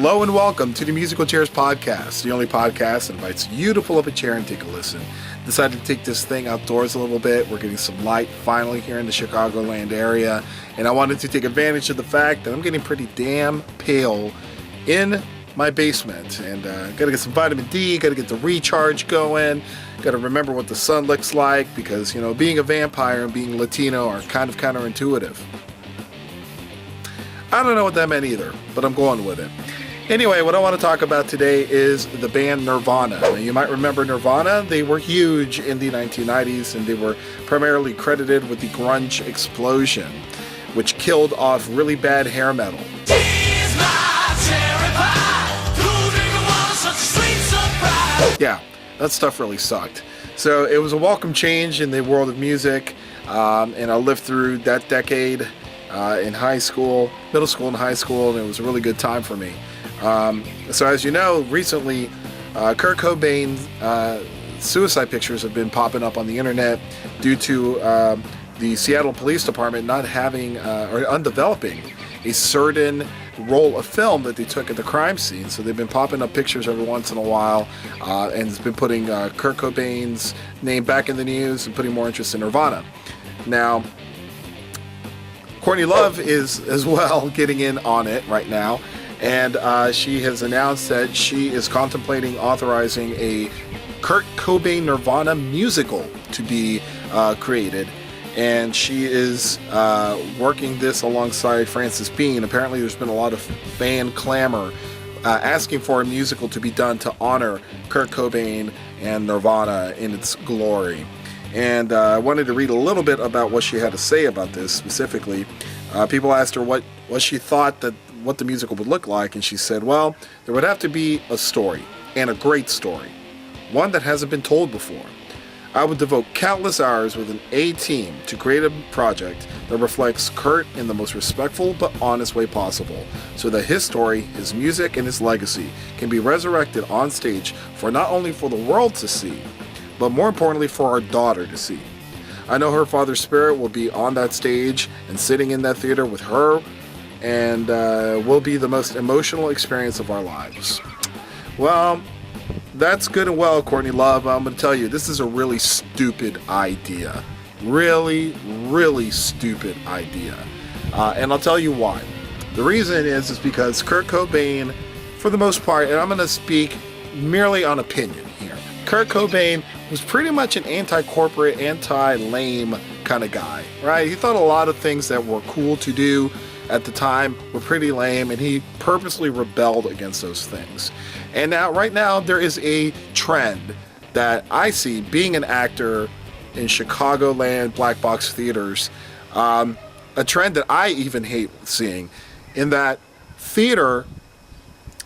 Hello and welcome to the Musical Chairs Podcast, the only podcast that invites you to pull up a chair and take a listen. Decided to take this thing outdoors a little bit. We're getting some light finally here in the Chicagoland area, and I wanted to take advantage of the fact that I'm getting pretty damn pale in my basement, and gotta get some vitamin D, gotta get the recharge going, gotta remember what the sun looks like, because, you know, being a vampire and being Latino are kind of counterintuitive. I don't know what that meant either, but I'm going with it. Anyway, what I want to talk about today is the band Nirvana. Now, you might remember Nirvana. They were huge in the 1990s, and they were primarily credited with the grunge explosion, which killed off really bad hair metal. Yeah, that stuff really sucked. So it was a welcome change in the world of music, and I lived through that decade in high school, middle school and high school, and it was a really good time for me. So as you know, recently Kurt Cobain's suicide pictures have been popping up on the internet due to the Seattle Police Department not having or undeveloping a certain roll of film that they took at the crime scene. So they've been popping up pictures every once in a while, and it's been putting Kurt Cobain's name back in the news and putting more interest in Nirvana. Now, Courtmey Love is as well getting in on it right now, and she has announced that she is contemplating authorizing a Kurt Cobain Nirvana musical to be created, and she is working this alongside Frances Bean. Apparently there's been a lot of fan clamor asking for a musical to be done to honor Kurt Cobain and Nirvana in its glory. And I wanted to read a little bit about what she had to say about this specifically. People asked her what she thought that what the musical would look like, and she said, well, there would have to be a story, and a great story, one that hasn't been told before. I would devote countless hours with an A-team to create a project that reflects Kurt in the most respectful but honest way possible, so that his story, his music, and his legacy can be resurrected on stage for not only for the world to see, but more importantly for our daughter to see. I know her father's spirit will be on that stage and sitting in that theater with her, and will be the most emotional experience of our lives. Well, that's good and well, Courtmey Love. I'm going to tell you, this is a really stupid idea. Really, really stupid idea. And I'll tell you why. The reason is because Kurt Cobain, for the most part, and I'm going to speak merely on opinion here, Kurt Cobain was pretty much an anti-corporate, anti-lame kind of guy, right? He thought a lot of things that were cool to do at the time were pretty lame, and he purposely rebelled against those things. And now, right now, there is a trend that I see being an actor in Chicagoland black box theaters, a trend that I even hate seeing, in that theater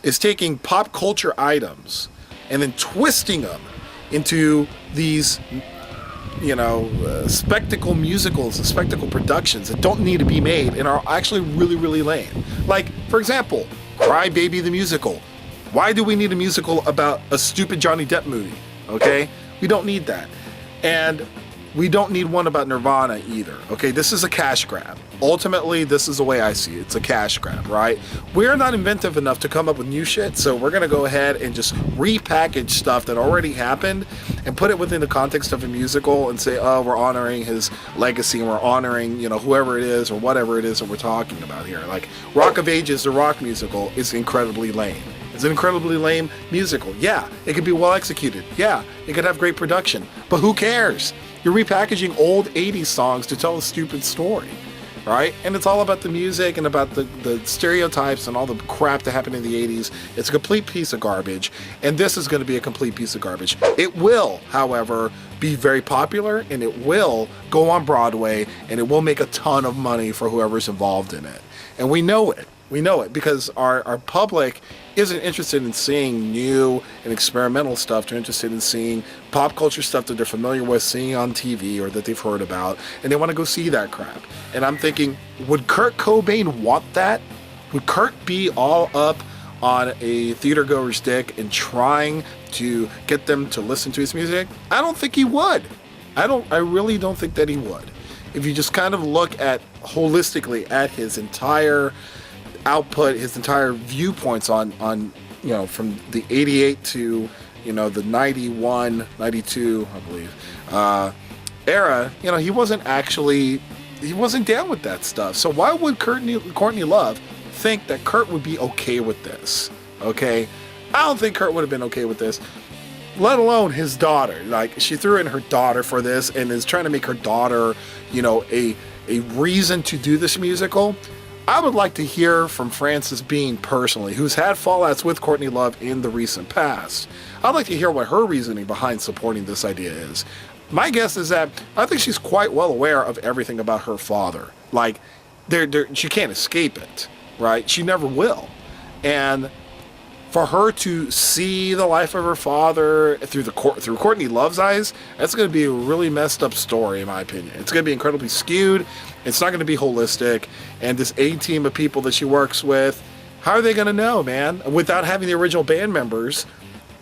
is taking pop culture items and then twisting them into these, you know, spectacle musicals and spectacle productions that don't need to be made and are actually really, really lame. Like, for example, Cry Baby the musical. Why do we need a musical about a stupid Johnny Depp movie? Okay? We don't need that. And we don't need one about Nirvana either. Okay? This is a cash grab. Ultimately, this is the way I see it. It's a cash grab, right? We're not inventive enough to come up with new shit, so we're going to go ahead and just repackage stuff that already happened and put it within the context of a musical and say, oh, we're honoring his legacy and we're honoring, you know, whoever it is or whatever it is that we're talking about here. Like, Rock of Ages, the rock musical, is incredibly lame. It's an incredibly lame musical. Yeah, it could be well executed. Yeah, it could have great production. But who cares? You're repackaging old 80s songs to tell a stupid story. Right? And it's all about the music and about the stereotypes and all the crap that happened in the 80s. It's a complete piece of garbage, and this is going to be a complete piece of garbage. It will, however, be very popular, and it will go on Broadway, and it will make a ton of money for whoever's involved in it. And we know it. We know it because our public isn't interested in seeing new and experimental stuff. They're interested in seeing pop culture stuff that they're familiar with, seeing on TV or that they've heard about, and they want to go see that crap. And I'm thinking, would Kurt Cobain want that? Would Kurt be all up on a theater goer's dick and trying to get them to listen to his music? I don't think he would. I really don't think that he would. If you just kind of look at holistically at his entire output, his entire viewpoints on from the 88 to the 91, 92, I believe, era, he wasn't down with that stuff. So why would Courtney Love think that Kurt would be okay with this? Okay, I don't think Kurt would have been okay with this, let alone his daughter. Like, she threw in her daughter for this and is trying to make her daughter, a reason to do this musical. I would like to hear from Frances Bean personally, who's had fallouts with Courtney Love in the recent past. I'd like to hear what her reasoning behind supporting this idea is. My guess is that I think she's quite well aware of everything about her father. Like, she can't escape it, right? She never will. And for her to see the life of her father through Courtney Love's eyes, that's going to be a really messed up story, in my opinion. It's going to be incredibly skewed. It's not going to be holistic. And this A-team of people that she works with, how are they going to know, man, without having the original band members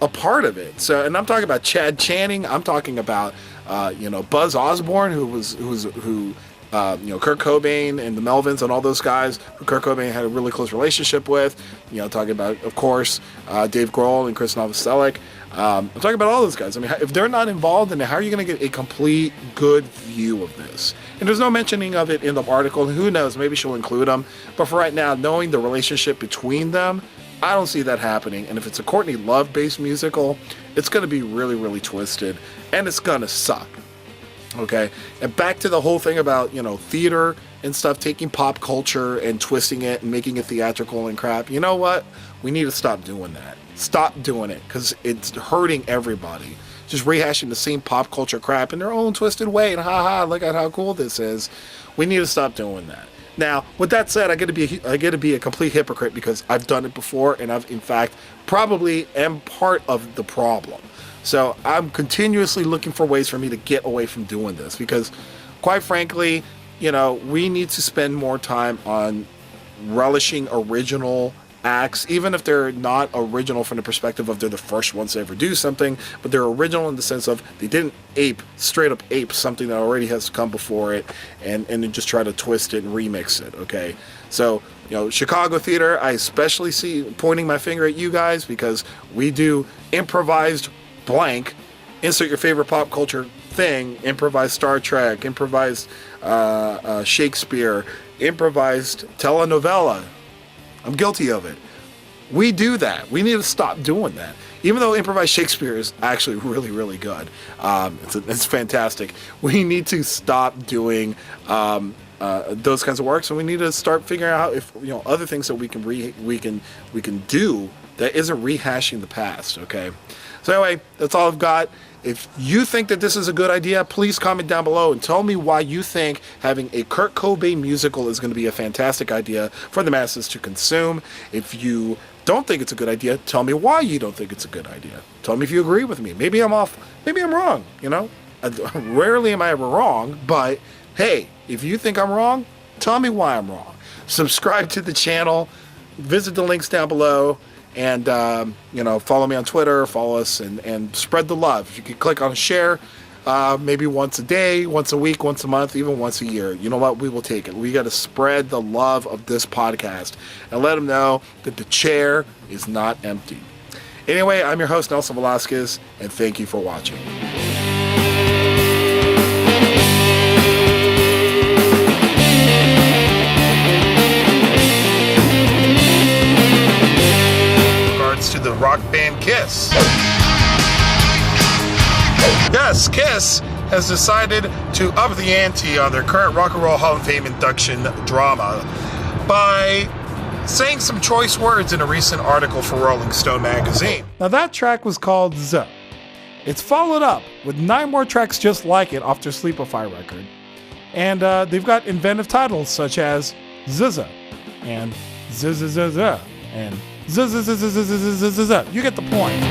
a part of it? So, and I'm talking about Chad Channing. I'm talking about Buzz Osborne, who Kurt Cobain and the Melvins and all those guys who Kurt Cobain had a really close relationship with. Talking about, of course, Dave Grohl and Chris Novoselic. I'm talking about all those guys. I mean, if they're not involved in it, how are you going to get a complete good view of this? And there's no mentioning of it in the article. And who knows, maybe she'll include them. But for right now, knowing the relationship between them, I don't see that happening. And if it's a Courtney Love-based musical, it's going to be really, really twisted. And it's going to suck. Okay? And back to the whole thing about, theater and stuff, taking pop culture and twisting it and making it theatrical and crap. You know what? We need to stop doing that. Stop doing it, because it's hurting everybody. Just rehashing the same pop culture crap in their own twisted way. And look at how cool this is. We need to stop doing that. Now, with that said, I get to be a complete hypocrite, because I've done it before, and I've, in fact, probably am part of the problem. So I'm continuously looking for ways for me to get away from doing this, because, quite frankly, we need to spend more time on relishing original acts, even if they're not original from the perspective of they're the first ones to ever do something, but they're original in the sense of they didn't straight up ape something that already has come before it, and then just try to twist it and remix it. Okay, so Chicago theater, I especially see pointing my finger at you guys, because we do improvised blank, insert your favorite pop culture thing, improvised Star Trek, improvised Shakespeare, improvised telenovela. I'm guilty of it. We do that. We need to stop doing that. Even though improvised Shakespeare is actually really, really good. It's fantastic. We need to stop doing those kinds of works, and we need to start figuring out if other things that we can do that isn't rehashing the past. Okay. So anyway, that's all I've got. If you think that this is a good idea, please comment down below and tell me why you think having a Kurt Cobain musical is going to be a fantastic idea for the masses to consume. If you don't think it's a good idea, tell me why you don't think it's a good idea. Tell me if you agree with me. Maybe I'm off. Maybe I'm wrong. Rarely am I ever wrong, but hey, if you think I'm wrong, tell me why I'm wrong. Subscribe to the channel. Visit the links down below. And, follow me on Twitter, follow us, and spread the love. If you could click on share, maybe once a day, once a week, once a month, even once a year. You know what? We will take it. We got to spread the love of this podcast and let them know that the chair is not empty. Anyway, I'm your host, Nelson Velasquez, and thank you for watching. To the rock band Kiss. Yes, Kiss has decided to up the ante on their current Rock and Roll Hall of Fame induction drama by saying some choice words in a recent article for Rolling Stone magazine. Now, that track was called Z. It's followed up with 9 more tracks just like it off their Sleepify record. And they've got inventive titles such as Zizza and Zzzz and you get the point.